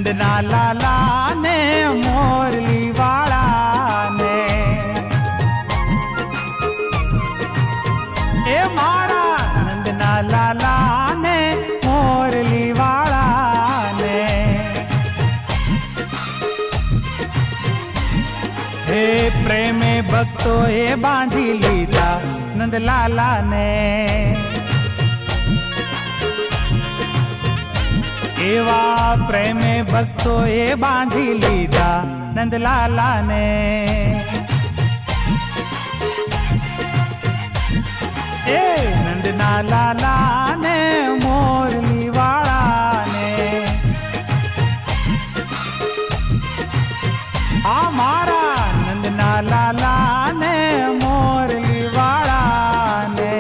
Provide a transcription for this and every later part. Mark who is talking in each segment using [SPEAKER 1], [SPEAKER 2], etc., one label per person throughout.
[SPEAKER 1] નંદના લાલા ને મોરલી વાળા ને એ મારા નંદના લાલા ને મોરલી વાળા ને હે પ્રેમે ભક્તો એ બાંધી લીધા નંદલાલા ને એવા પ્રેમે ભક્તો એ બાંધી લીધા નંદલાલા ને એ નંદના લાલા ને મોરલી વાળા ને આ મારા નંદના લાલા ને મોરલી વાળા ને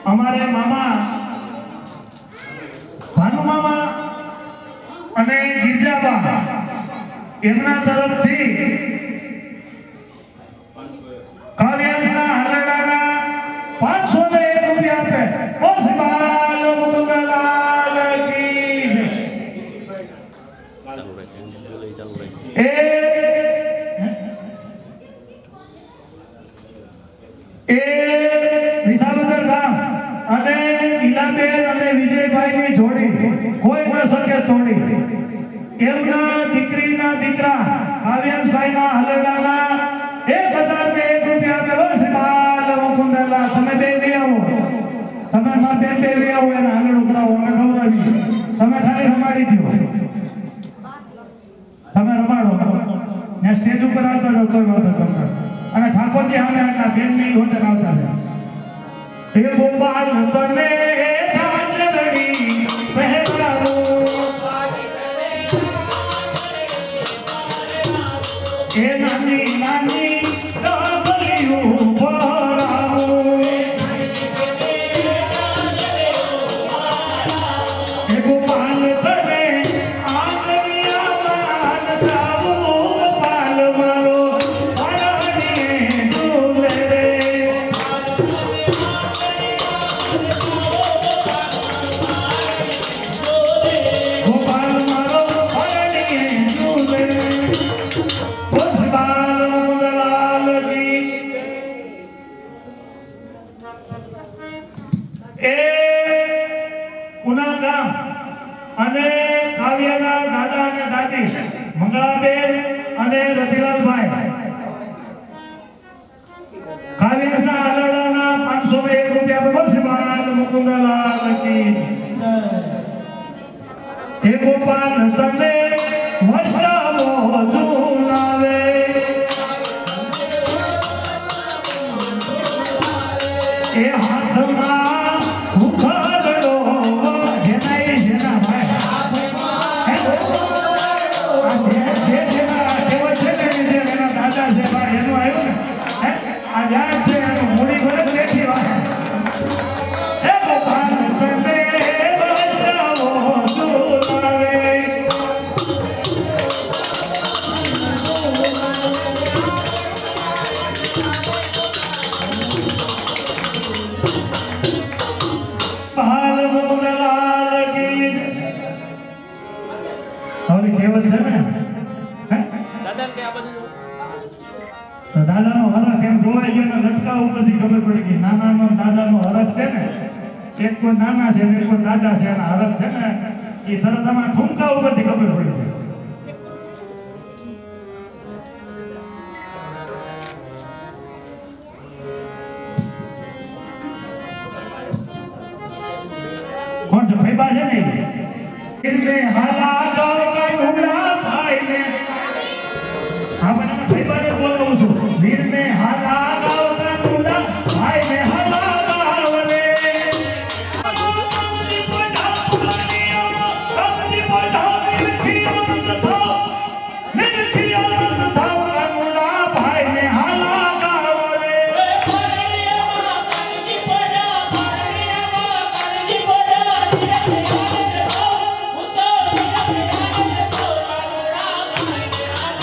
[SPEAKER 2] हमारे मामा भानु मामा અને ગિરજાબા એમના તરફથી કાવ્યાંશના હરડાના 501 રૂપિયા આપે બોલ બાલ મુકુંદલાલ કી એ વિસાવદર ગામ અને ઈલાબેન અને વિજયભાઈની જોડી કોઈ ન શકે તોડી એમના દીકરીના દીકરા કાવ્યાંશભાઈના હલડાના 1001 રૂપિયા આપે બસ બાલ મુકુંદલા તમે બે આવો તમે માં બે આવો એના હલડું કરાવો અને ગૌરવી તમે ખાલી રમાડી દો તમે રમાડો ને સ્ટેજ ઉપર આવતા જાવ કોઈ વાંધો તમને અને ઠાકોરજી સામે આટલા બેનની હોતે આવતા જાય એ ગોપાલ તને ધાજરણી પહેરાવો એ નાની નાની ડાબલીઓ ભરાવો એ ગોપાલ તને આંગળીયામાં નચાવો ગોપાલ મારો પારણીએ ડોલે રે અને કાવ્યાના દાદા અને દાદી મંગળાબેન અને રતિલાલભાઈ કાવ્યાના આલડાના 501 રૂપિયા હે ગોપાલ તને વૈષ્ણવો ઝુલાવે એ હાથમાં ઉખાડો જેના ભાઈ હે આ જે જેના કેવો છે ને જે એના દાદા છે ભાઈ એનું આવ્યું ને હે આ યાદ છે એનું મૂડી ભરે બેઠી વાત હે ગોપાલ તને વૈષ્ણવો ઝુલાવે પાલ મોગલાલ કી હવે કેવલ છે ને હે તો દાદાનો હરખ એમ જોવાઈ ગયો ને લટકા ઉપરથી ખબર પડી ગઈ નાનાનો દાદાનો હરખ છે ને એક કોઈ નાના છે ને એક કોઈ દાદા છે એના હરખ છે ને એ તરત આમાં ઠુમકા ઉપરથી ખબર પડી ગઈ કોણ છે ભાઈબા છે ને કિરમે હાલા ગાવ કે ઉડા ભાઈ ને આ મને ભાઈબાને બોલાવું છું વીર ને હાલા ગાવ કે ઉડા ભાઈ ને હાલા ગાવ રે કમની પડા મિઠી આનંદ થા મિઠી આનંદ થા ઉડા ભાઈ ને હાલા ગાવ રે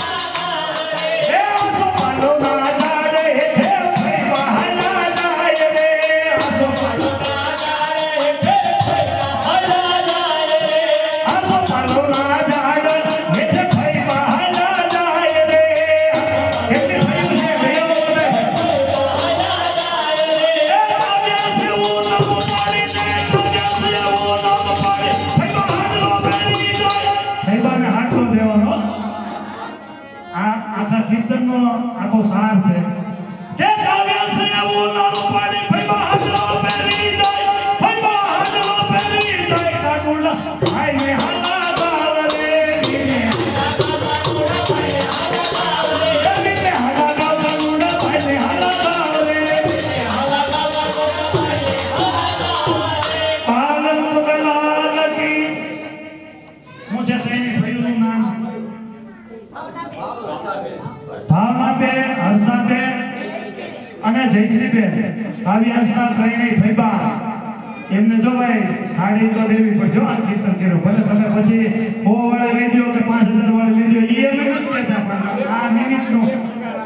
[SPEAKER 2] હે આસો પાલો ના જાડે હે ભાઈબા હાલા જાય રે આસો પાલો ના જાડે હે ભાઈબા હાલા જાય રે આસો પાલો ના જાડે હે ભાઈબા હાલા જાય રે એટલે ભાઈ છે ભયો રે હાલા જાય રે એ આવ્યા છે ઓ નમ પાડી દે આવ્યા છે ઓ નમ પાડી ભાઈબા હાલો બેરી જાય ભાઈબાને હાથો દેવાનો આ આખા કીર્તનનો આખો સાર છે કે આવ્યા છે ઓ નમ પાડી ભાઈબા હાલો બેરી જાય ભાઈબા હાલો બેરી જાય કાટુલા ભાઈ ને હાલા ગાવ રે ને હાલા ગાવ ભાઈ ને હાલા ગાવ રે ને હાલા ગાવ કાટુલા ભાઈ ને હાલા ગાવ રે હાલા ગાવ કાટુલા ભાઈ ને હાલા ગાવ રે પાલ મુગલાલ કી મુજે તેની ભઈનું નામ ભાવનાબેન હર્ષાબેન અને જયશ્રીબેન કાવ્યાંશના ત્રણેય ભાઈબા એમને જો ભાઈ સાડી તો દેવી પડશે આ કીર્તન કર્યું ભલે તમે પછી 100 વાળે લઈ દો કે 5000 વાળે લઈ દો એ અમે નથી કહેતા પણ આ નિમિત્તનું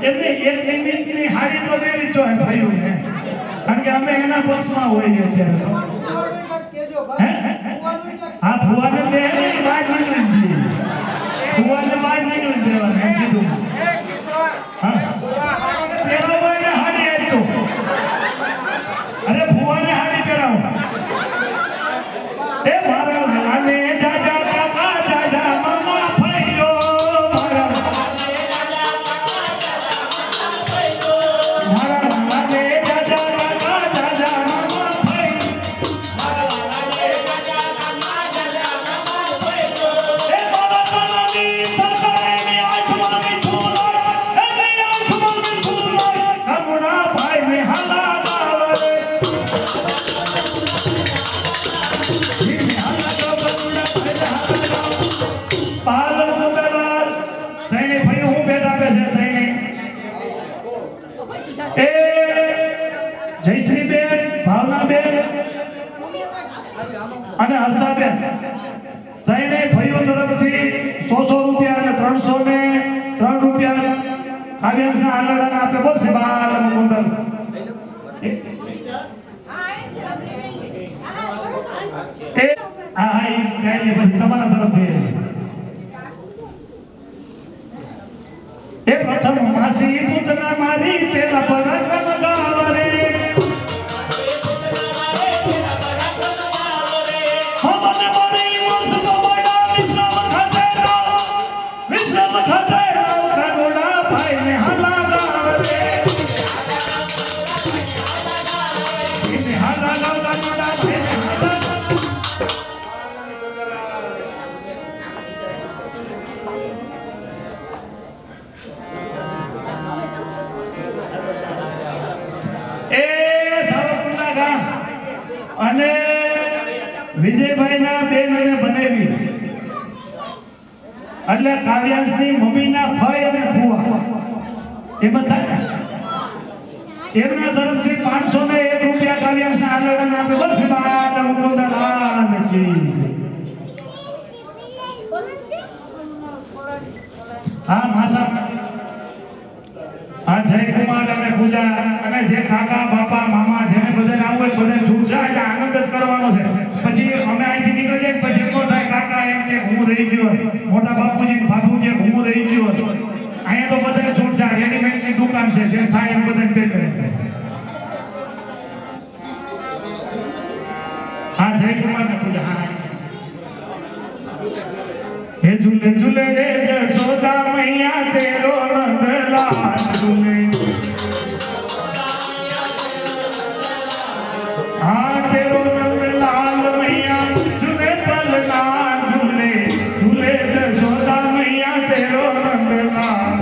[SPEAKER 2] એમને એક નિમિત્તની સાડી તો દેવી જ જોઈએ ભાઈઓને કારણ કે અમે એના પક્ષમાં હોઈએ અત્યારે તો હે હા ફુવાને બે વાત નીકળી ગઈ ફુવાને વાત નીકળી દેવાને એમ કીધું હા પહેરાવવાને હાડી આવી તો અરે ફુવાને હાડી પહેરાવો એ મારા લાને જાજા કાકા જાજા મામા ફઈયો મારા લાને જાજા કાકા જાજા મામા ફઈયો એ મારા કાનાની સરકારની આંખમાં મીઠું લાય એની આંખમાં મીઠું લાય કમુડા ભાઈ ને હાલા ગાવ રે પાલ મુગલાલ તઈને ભાઈ હું ભેટ આપે છે તઈને એ જયશ્રીબેન ભાવનાબેન અને હર્ષાબેન તઈને ભાઈઓ તરફથી 100 રૂપિયા અને 300 ને 3 રૂપિયા કાવ્યાંશના આલડાના આપે બોલશે બાલ મુકુંદન એ હા એ કાઈ પછી તમારા તરફથી એ પ્રથમ માસી પૂતના મારી પેલા પરાક્રમ ગાવ રે હમને મારી વંશ તો બડા વિશ્રામ ખાતે રાવ કાનોડા ભાઈ ને હાલા ગાવ રે હાલા ગાવ કાનોડા ભાઈ ને હાલા વિજયભાઈના બેન અને બનાવી એટલે કાવ્યાંશની મમ્મીના ફઈ અને ફુવા એ બધા એમના તરફથી 501 રૂપિયા કાવ્યાંશના આલડાને આપે. બસ બાદ મુકુંદલાલ કી. હા માસા આ જયકુમાર અને પૂજા અને જે કાકા બાપા મામા જેને બધાને આવું હોય બધાને છૂટ છે. આજે આનંદ જ કરવાનો છે. પછી અમે અહીંથી નીકળી જાય પછી એમ થાય કાકા એમ કે હું રહી ગયો, મોટા બાપુજી બાપુજી હું રહી ગયો. અહીંયા તો બધાને છૂટ છે. રેડીમેડની દુકાન છે, જેમ થાય એમ બધાને કહી દે. હા જયકુમાર ને પૂજા. હા हे झूले झूले रे जसोदा मैया तेरो नंदलाल झूले. हाँ तेरो नंदलाल मैया झूले पलना झूले झूले जसोदा मैया तेरो नंदलाल.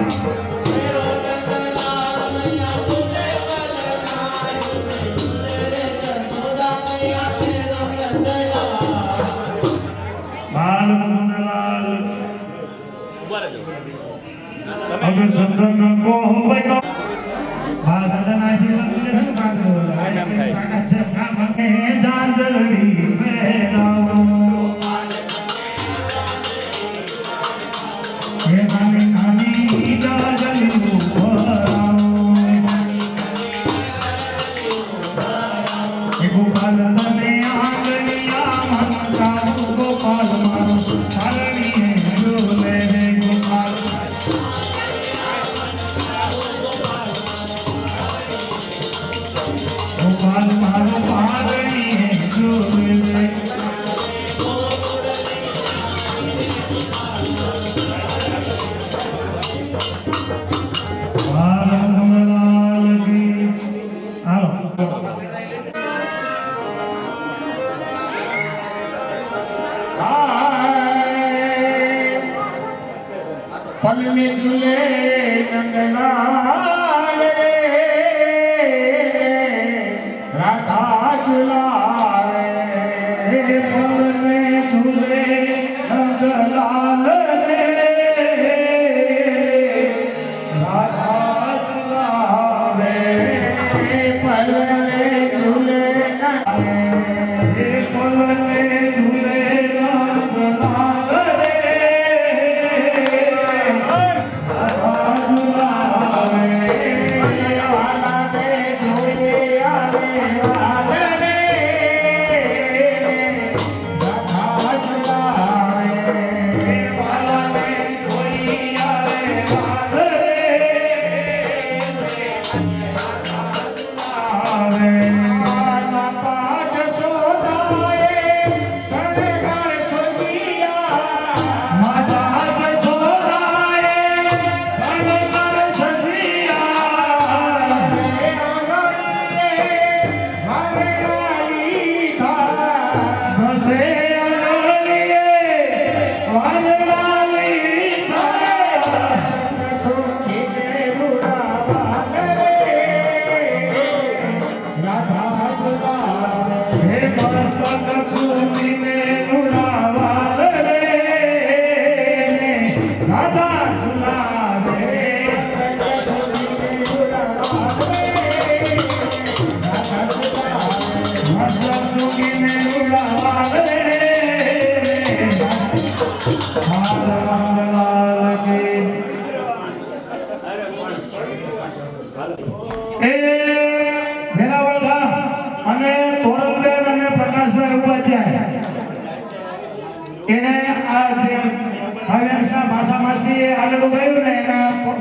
[SPEAKER 2] बाल अगर चंदन को बैठो बादल आशीर्वाद मुझे धन मांगो अच्छा काम है जान जल्दी मेराओ ये नानी नानी जागलू ये गोपाल तने आंगनिया मनका गोपाल मारो पालनी है झूले रे गोपाल. गोपाल मारो पालनी है झूले रे. बालमंगलाल की. आओ पल में झूले नंदलाल रे राधा झूलाए. पल में झूले नंदलाल रे राधा झूलाए. पल में झूले पल में झूले नंदलाल रे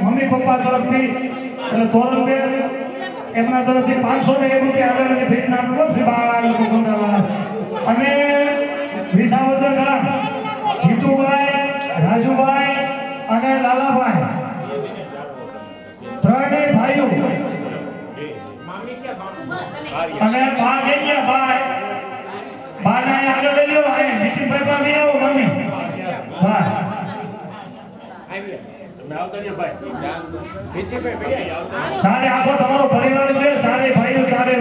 [SPEAKER 2] મમ્મી પપ્પા તરફથી એટલે તોરણબેન એમના તરફથી 501 રૂપિયા આલે અને ભેટ નામ છે બાળ મુકુંદલાલ. અને વિસાવદર ગામ જીતુભાઈ, રાજુભાઈ અને લાલાભાઈ ત્રણેય ભાઈઓ અને બા ગયા ભાઈ બાને આગળ લઈ લો અને નીતિનભાઈ પણ લઈ આવો મમ્મી. વાહ सारे आपको તમારો પરિવાર છે सारे भाइयों सारे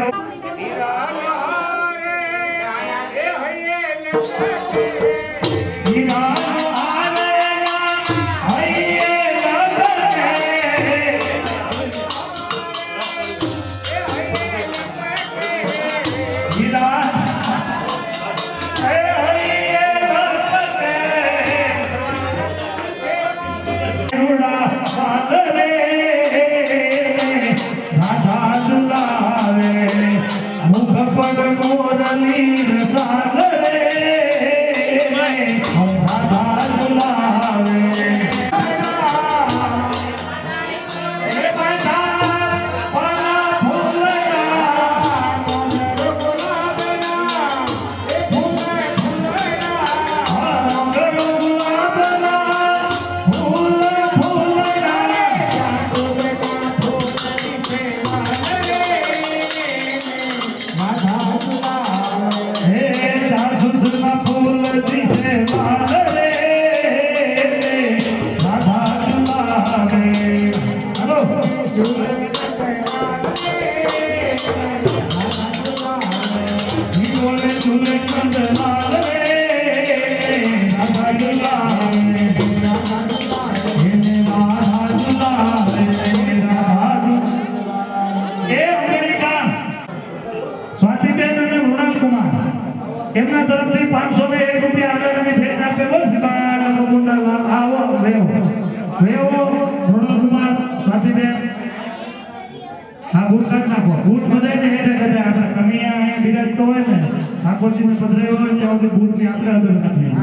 [SPEAKER 2] ઠાકોરજીને પધરાવ્યો હોય ત્યાં સુધી ભૂતની યાત્રા અંદર નથી.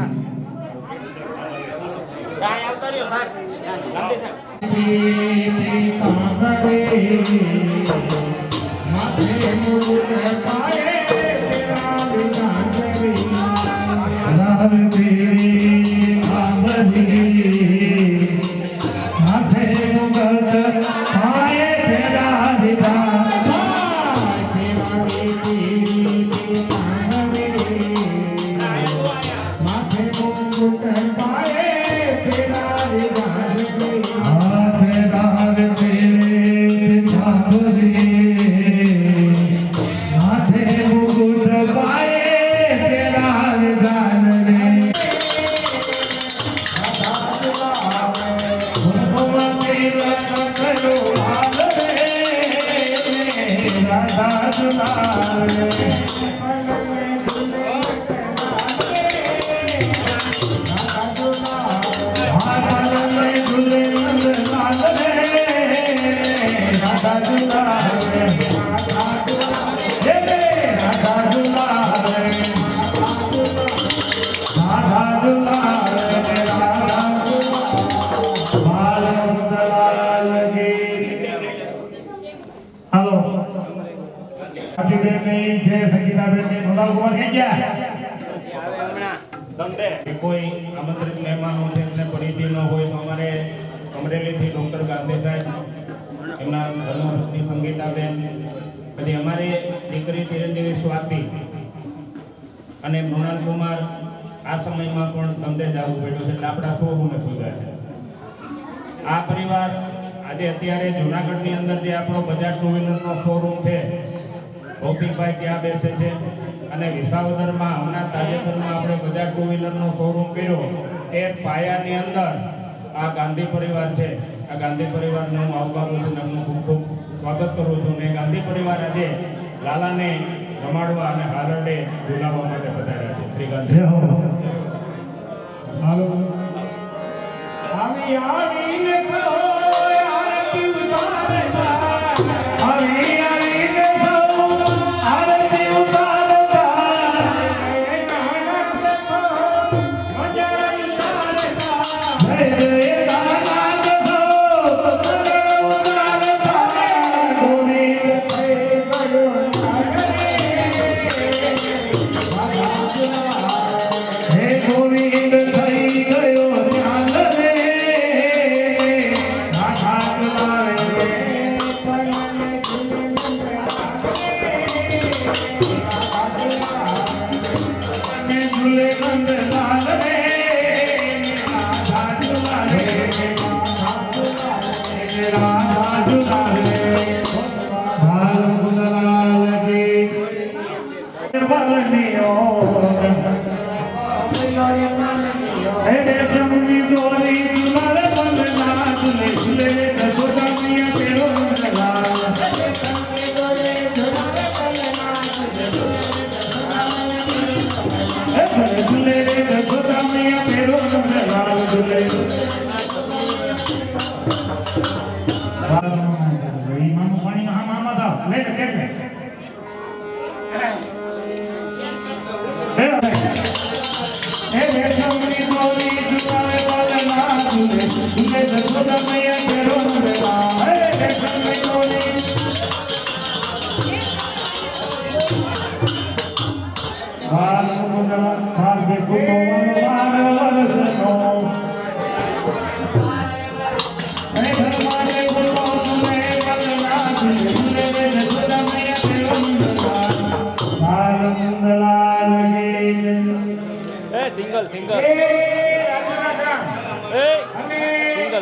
[SPEAKER 3] કોઈ આમંત્રિત મહેમાનો છે એમને પરિચય ન હોય તો અમારે અમરેલીથી ડૉક્ટર ગાંધી સાહેબ એમના ધર્મપત્ની સંગીતાબેન, પછી અમારી દીકરી ચિરંજીવી સ્વાતિ અને મૃણાલ કુમાર આ સમયમાં પણ ધંધે જવું પડ્યું છે એટલે આપણા શોરૂમે ખુલ્યા છે. આ પરિવાર આજે અત્યારે જૂનાગઢની અંદર જે આપણો બજાજ ટુ વ્હીલરનો શોરૂમ છે, ભૌતિકભાઈ ત્યાં બેસે છે, અને વિસાવદરમાં હમણાં તાજેતરમાં આપણે બજાજ ટુ વ્હીલરનો શોરૂમ કર્યો એ પાયાની અંદર આ ગાંધી પરિવાર છે. આ ગાંધી પરિવારને હું આવકારું છું, એમનું ખૂબ ખૂબ સ્વાગત કરું છું. અને ગાંધી પરિવાર આજે લાલાને જમાડવા અને હાલરડે ઝુલાવવા માટે પધાર્યા છે. શ્રી ગાંધી
[SPEAKER 2] હાલો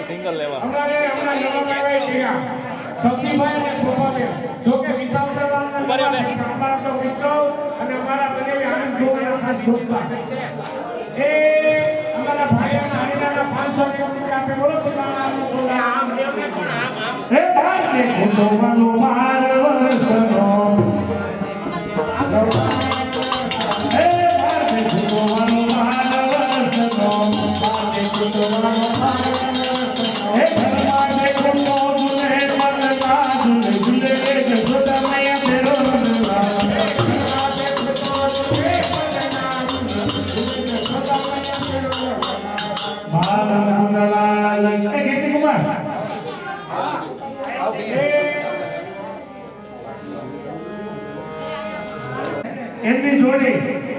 [SPEAKER 4] સિંગલ લેવા
[SPEAKER 2] સસીભાઈ અને શોભાબેન જો કે વિસાવદરવાળાના અમારા તો વિષ્ણુ અને અમારા બનેવી આનંદ જોવાના ખાસ દોસ્તા એ અમારા ભાઈઓના હરિનાના 500 રૂપિયા આપે. બોલો તો આમ દેવને કોણ આમ હે ભાઈ ખોટોવાનો માર વરસનો હે ભાઈ ખોટોવાનો માર વરસનો ભાઈ ખોટોવાનો માર હે ભગવાન ખોટો દુલે મલના દુલે દુલે જસોદા મૈયા તેરો એ કીર્તિકુમાર એમની જોડી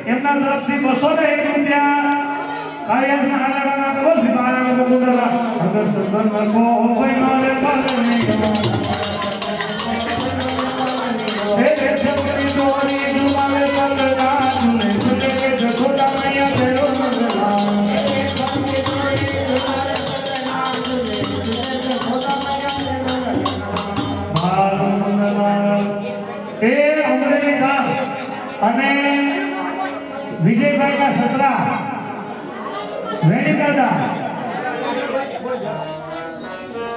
[SPEAKER 2] એમના તરફથી 201 રૂપિયા કાયસના હાલાના બસ બાળક મુકુંદલા અગર સુંદર કો હોય મારે પાલને હે છોકરી જોડી જુમાવે પલડા તુને સુને કે જસોદા મૈયા તેરો મંગલા એ અમરેલી ગામ અને વિજયભાઈ ના સસરા વેણી દાદા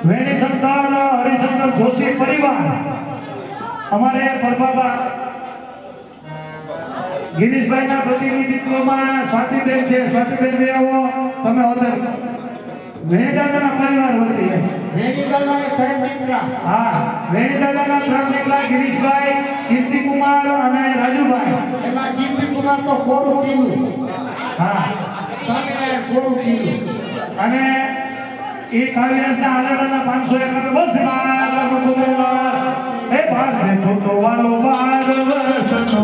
[SPEAKER 2] વેણી સંતાન હરિશંકર જોશી પરિવાર અમારે પરબાબા ગિરીશભાઈ ના પ્રતિનિધિત્વમાં સ્વાતિબેન છે. સ્વાતિબેન બે આવો તમે ઓદર વેણી દાદાના પરિવાર વતી
[SPEAKER 4] વેણી દાદાના ત્રણ મિત્ર
[SPEAKER 2] હા વેણી દાદાના ત્રણ મિત્ર ગિરીશભાઈ કીર્તિકુમાર અને રાજુભાઈ
[SPEAKER 4] એમાં કીર્તિકુમાર તો કોરું પીલું
[SPEAKER 2] હા
[SPEAKER 4] સ્વામિનારાયણ કોરું પીલું
[SPEAKER 2] અને એ કાવ્યના આલાડાના 501 બસ બાર મુકુંદલા એ બાર દેખો તો વાલો બાર વર્ષનો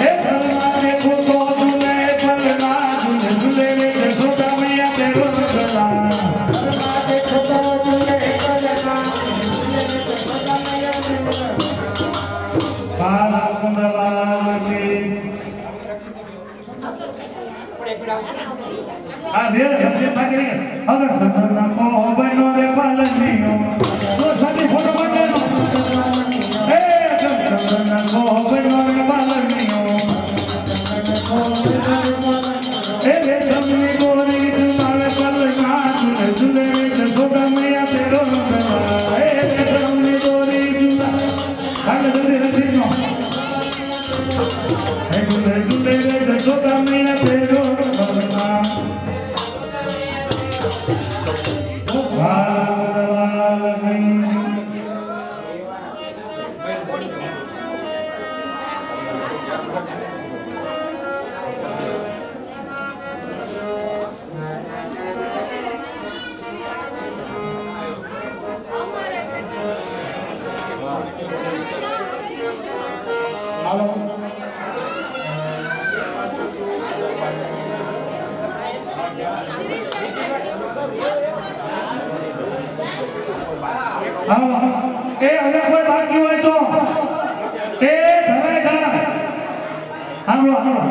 [SPEAKER 2] એ સલમા દેખો તો તુને પલના તુને તુલે રે જસોદા મૈયા તેરો મંગલા
[SPEAKER 4] સલમા દેખો તો તુને પલના તુલે રે જસોદા મૈયા તેરો મંગલા
[SPEAKER 2] બાર મુકુંદલા કે આ બે રક્ષે પાકે અગર સતરના કો બનો રે પાલનીઓ તો સાથી ફોટો પાડેનો એ અગર સતરના કો બનો રે પાલનીઓ એ રે તમને ગોરી તુમાવે પલના તુને તુલે જસોદા મૈયા તેરો મંગલા એ રે તમને ગોરી તુમા કાલે દે રસીનો એ તુલે તુલે જસોદા મૈયા તેરો મંગલા એ હવે કોઈ બાકી હોય તો એ ધરાય ગા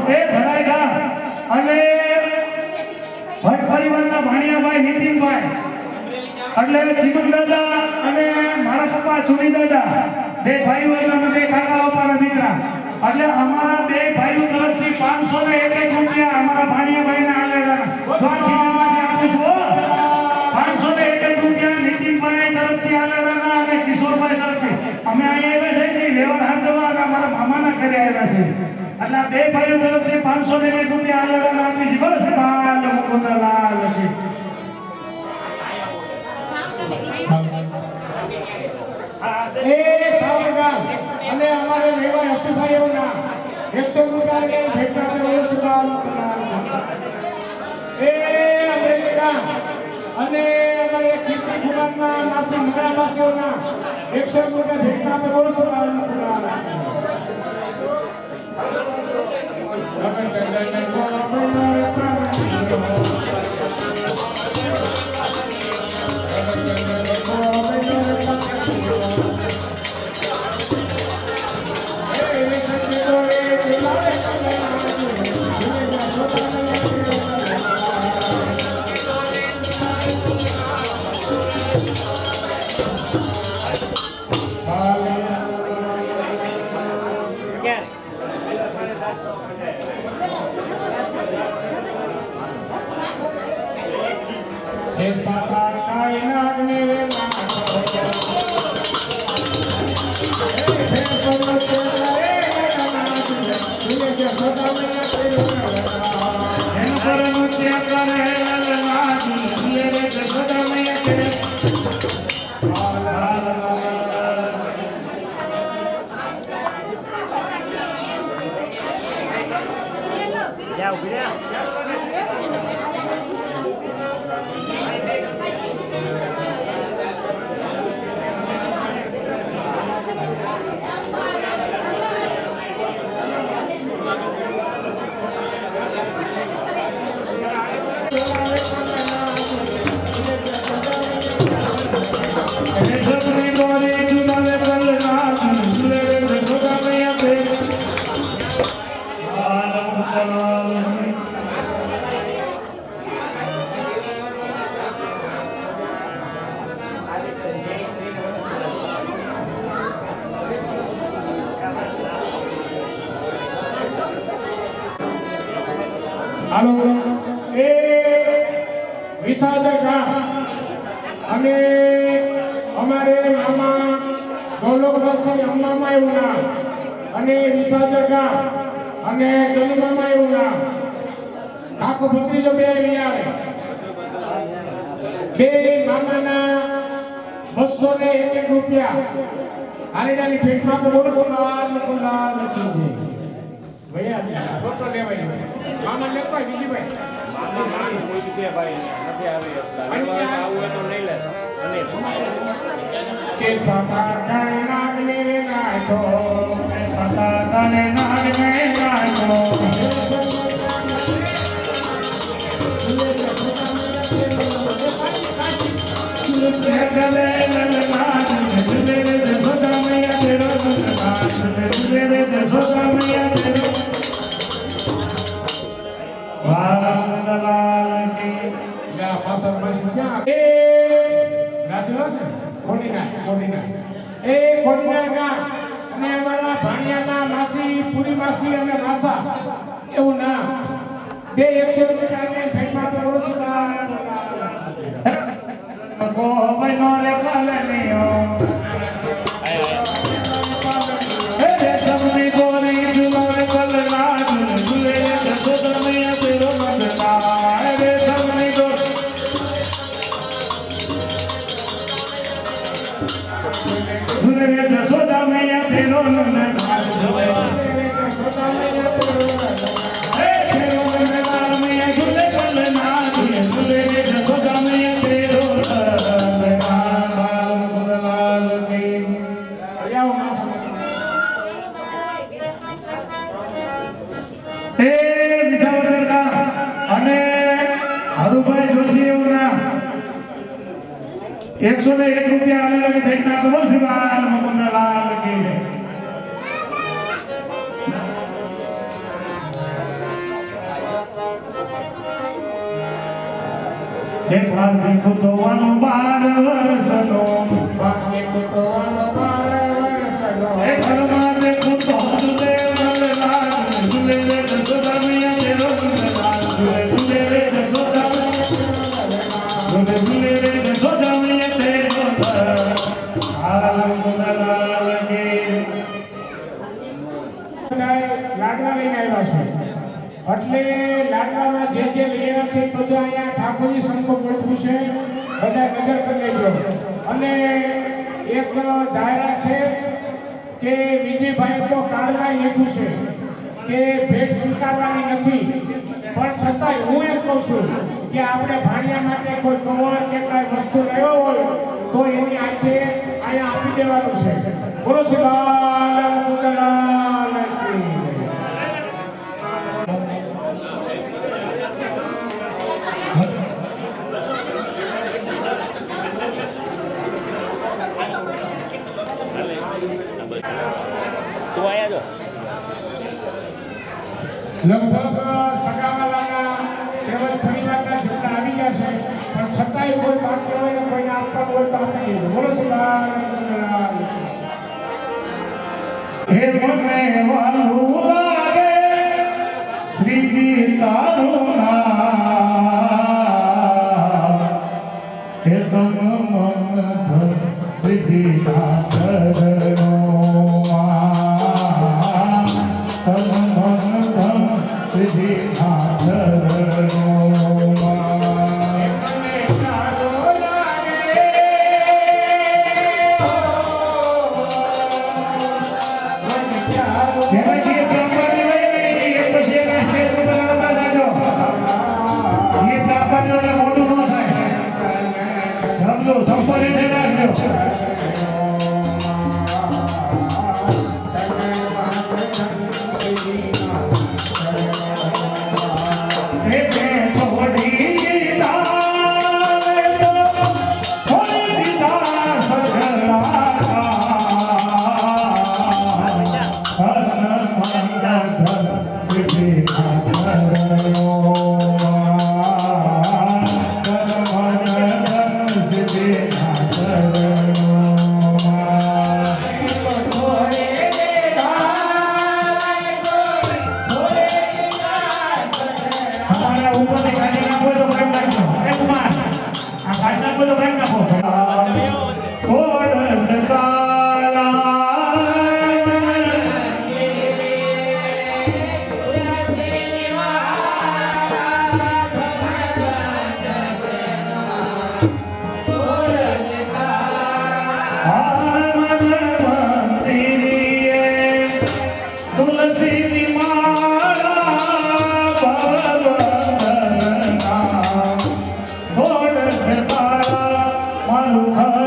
[SPEAKER 2] એ ધરાય ગા અને ભટ્ટ પરિવારના ભાણિયાભાઈ નીતિનભાઈ એટલે જીવન દાદા અને મારા પપ્પા ચુની દાદા બે ભાઈઓ અને બે કાકા બાપાના દીકરા એટલે અમારા બે ભાઈઓ તરફથી 501 રૂપિયા અમારા ભાણિયાભાઈને આલેલા દ્વારકામાંથી આપું છું 501 રૂપિયા નીતિનભાઈ તરફથી આલેલા અને કિશોરભાઈ તરફથી અમે અહીંયા આવ્યા છે ને વ્યવહાર હાચવા અને અમારા મામાના ઘરે આવ્યા છે એટલે બે ભાઈઓ તરફથી 501 રૂપિયા આલેલા આપી છે બસ બાલ મુકુંદલાલ છે
[SPEAKER 4] એ સાવરગામ અને અમારે લેવા હસુભાઈઓના 100 રૂપિયા ભેટના પ્રવૃત્તિમાં એ અમેરિકા અને અમારે કીર્તિકુમારના માસી મંગળાવાસીઓના 100 રૂપિયા ભેટના પ્રવૃત્તિમાં
[SPEAKER 2] રેશમની દોરી ઝુલાવે કલનાથ, ઝૂલે રે જશોદા મૈયા તે.
[SPEAKER 4] હાલો એ વિસાદકા અને અમારે મામા ગોલોકવાસી અમ્મામાં એવું નામ અને વિસાદકા અને ગલીમામાં એવું નામ કાકો ભત્રીજો બે નહીં આવે બે મામાના 201 રૂપિયા હારીડાની ભેટમાં તો બોલો કુંડાલ નથી ભૈયા ફોટો લેવાય મામા લેતા બીજી ભાઈ કે પાપા ગાય નાગને નાખો
[SPEAKER 2] પતા તને નાગને નાખો. ગલે લલનાથ, ઝૂલે રે જશોદા મૈયા તેરો ગુણગાન, ઝૂલે રે જશોદા મૈયા તેરો. વાલમલાલ કી
[SPEAKER 4] યા પાસર બસી ક્યાં એ રાજલા ને કોડીના એ કોડીના ગા અને અમારા ભાણિયાના માસી પૂરી માસી અને માસા એવું નામ બે 100 રૂપિયા ને ભેટમાં તો બોલો
[SPEAKER 2] કો બનો રે કલનિયો. હે રેશમની દોરી ઝુલાવે કલનાથ, ઝૂલે રે જશોદા મૈયા તેરો મંગલા. હે રેશમની દોરી ઝૂલે રે જશોદા મૈયા તેરો મંગલા. હે તેરો મંગલા મૈયા ઝૂલે કલનાથ, ઝૂલે રે જશોદા મૈયા તેરો મંગલા. બાલમલાલ કી એ વિસાવદરના અને હરુભાઈ જોશી એવના 101 રૂપિયા આલેલા ભેટના તો શિવાલ મુકુંદલાલ કી. એક વાર દીખો તો વાનો 12 વર્ષનો, એક હનુમાન દેખો તો હસુદેવ નંદલાલ, ઝૂલે રે જશોદા મૈયા તેરો ગુણગાન, ઝૂલે રે જશોદા ઝૂલે રે જશોદા મૈયા તેરો ગુણગાન. મુકુંદલાલ કી
[SPEAKER 4] લાડવા લઈને આવ્યા છે એટલે લાડવામાં જે લઈ આવ્યા છે બધું અહીંયા ઠાકોરજી સંઘો ગોઠવું છે બધા નજર કરી લેજો. અને એક જાહેરાત છે કે વિજયભાઈ તો કાર્ડમાં લખ્યું છે કે ભેટ સ્વીકારવાની નથી, પણ છતાંય હું એમ કહું છું કે આપણે ભાણિયા માટે કોઈ કવર કે કાંઈ વસ્તુ લેવો હોય તો એની આજે અહીંયા આપી દેવાનું છે. બોલો શ્રી મુકુંદલાલ કી. લગભગ સગાવાલાના તેમજ પરિવારના જેટલા આવી ગયા છે, પણ છતાંય કોઈ બાકી હોય ને કોઈને આપવાનું હોય તો આપી દેજો. બોલો શ્રી
[SPEAKER 2] હે મને વાલું લાગે શ્રીજી તારું નામ, હે તમ મન ધન શ્રીજી નાથરનો નામ, તમ મન ધન શ્રીજી નાથરનો બધું કઈ નાખો કોડ સતાલા તુલસી માળા થોડ સતાલા મારું ઘર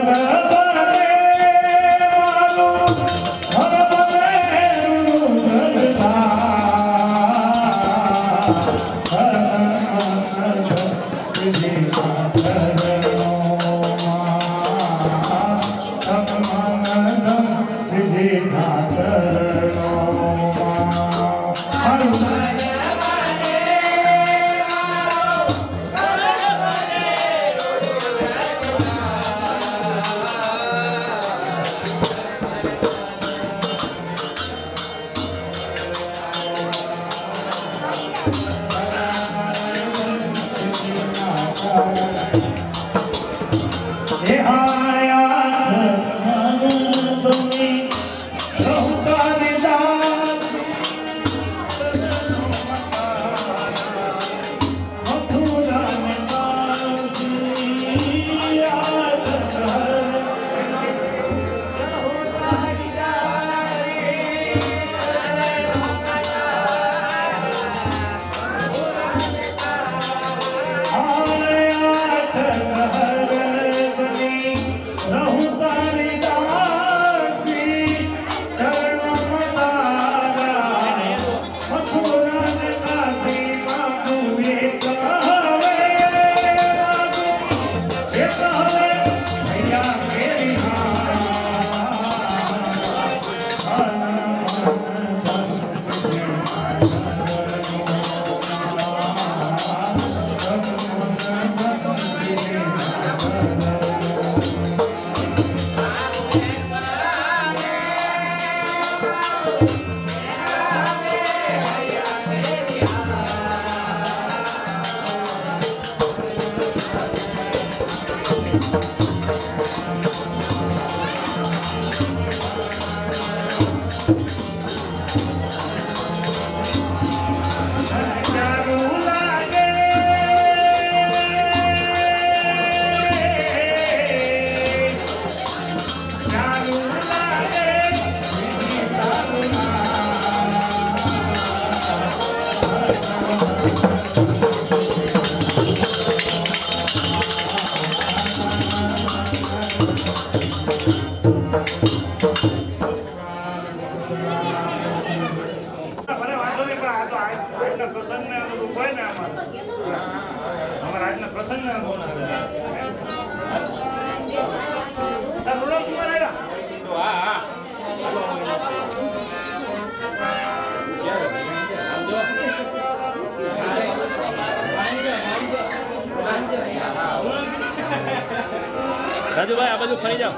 [SPEAKER 5] રાજુભાઈ આ બાજુ ફરી જાઓ.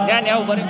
[SPEAKER 5] ત્યાં આવું કરે.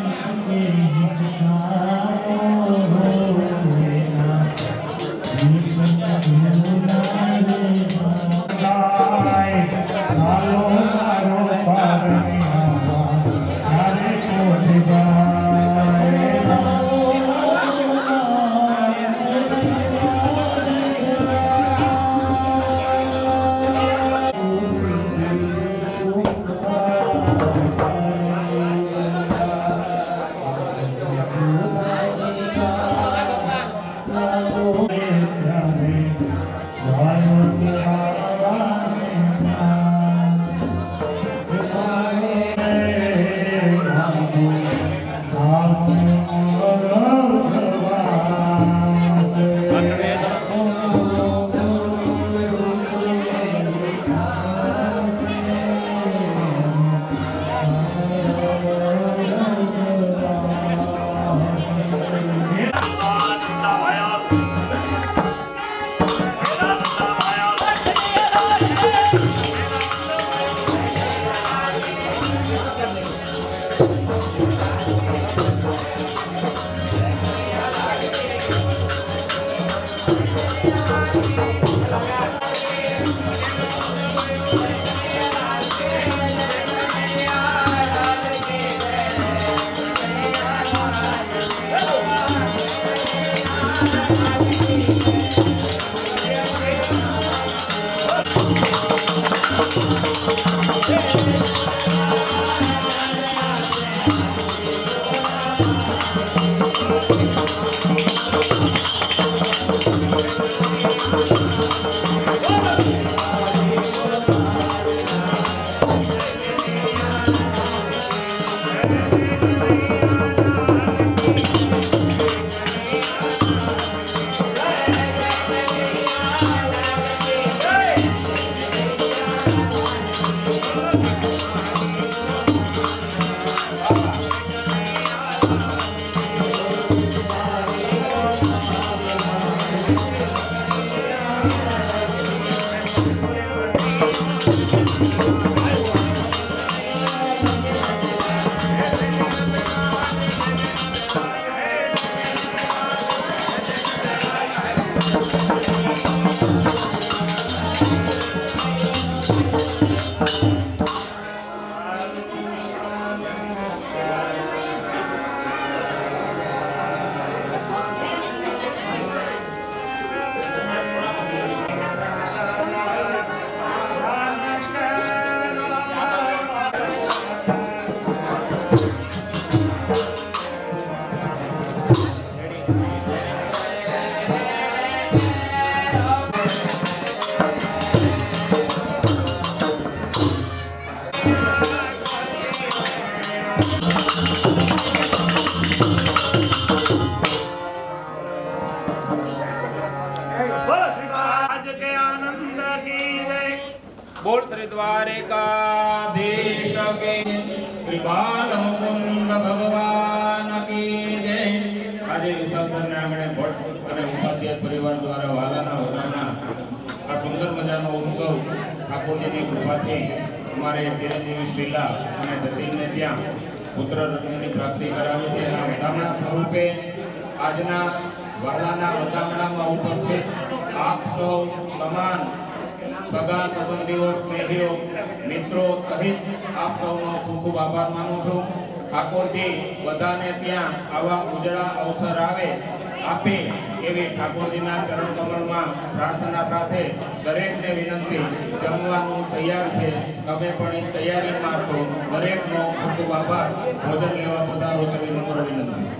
[SPEAKER 3] आज के आनंद की जय बोल श्री द्वारिकाधीश के कृपाल मुकुंद भगवान की जय આજે વિસર્જનને આપણે ભટ્ટ અને ઉપાધ્યાય પરિવાર દ્વારા વાલાના વરાના આ સુંદર મજાનો ઉત્સવ ઠાકોરજીની કૃપાથી અમારે ચિરંજીવી શ્રીલા અને જતીનને ત્યાં પુત્ર રત્નની પ્રાપ્તિ કરાવી છે એના વધામણા સ્વરૂપે આજના વાલાના વધામણામાં ઉપસ્થિત આપ સૌ તમામ સગા સંબંધીઓ સ્નેહીઓ મિત્રો સહિત આપ સૌનો ખૂબ ખૂબ આભાર માનું છું ઠાકોરજી બધાને ત્યાં આવા ઉજળા અવસર આવે આપે એવી ઠાકોરજીના ચરણ કમળમાં પ્રાર્થના સાથે દરેકને વિનંતી જમવાનું તૈયાર છે તમે પણ એ તૈયારીમાં છો દરેકનો ખૂબ ખૂબ આભાર ભોજન લેવા પધારો તેવી નમ્ર વિનંતી